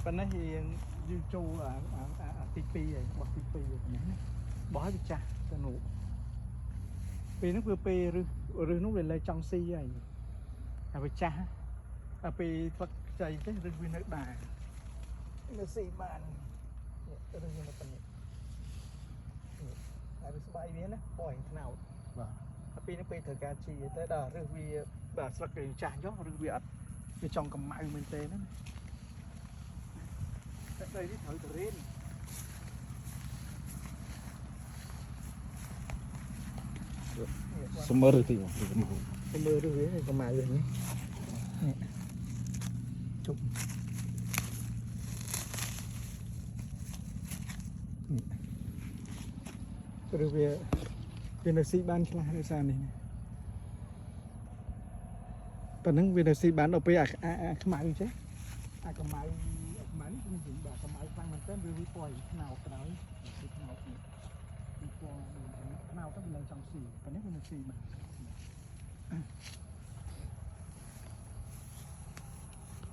ប៉ុន្តែយើងចូលទី2ហើយបោះទី2ហ្នឹងបោះឲ្យវាចាស់ទៅនោះពេលហ្នឹងវាពេលឬនោះវាលែងចង់ស៊ីហើយហើយវាចាស់ដល់ពេលស្លឹកខ្ចីទេឬវានៅដែរនៅស៊ីបានឬវានៅប៉ុណ្ណេះហើយវាស្បៃវាណាបោះឯងថ្នោតបាទហើយពេលហ្នឹងពេលត្រូវការជីទៅដល់ឬវាបាទស្លឹកវាចាស់ចុះឬវាអត់វាចង់កម្ៅមែនទេណាតែដីនេះត្រូវទៅរៀនស្មើរទីមក មើលទៅវាកម្ៅវិញនេះជប់ឬវានៅស៊ីបានខ្លះដោយសារនេះប៉ុណ្ណឹងវានៅស៊ីបានដល់ពេលអាខ្មៅចេះអាកម្ៅនេះគឺបាទកម្ៅខ្លាំងមែនទែនវាពណ៌ថ្នោតក្រោយគឺថ្នោតនេះវាពណ៌ថ្នោតទៅវាឡើងចង់ស៊ីប៉ុណ្ណេះវានៅស៊ីបាន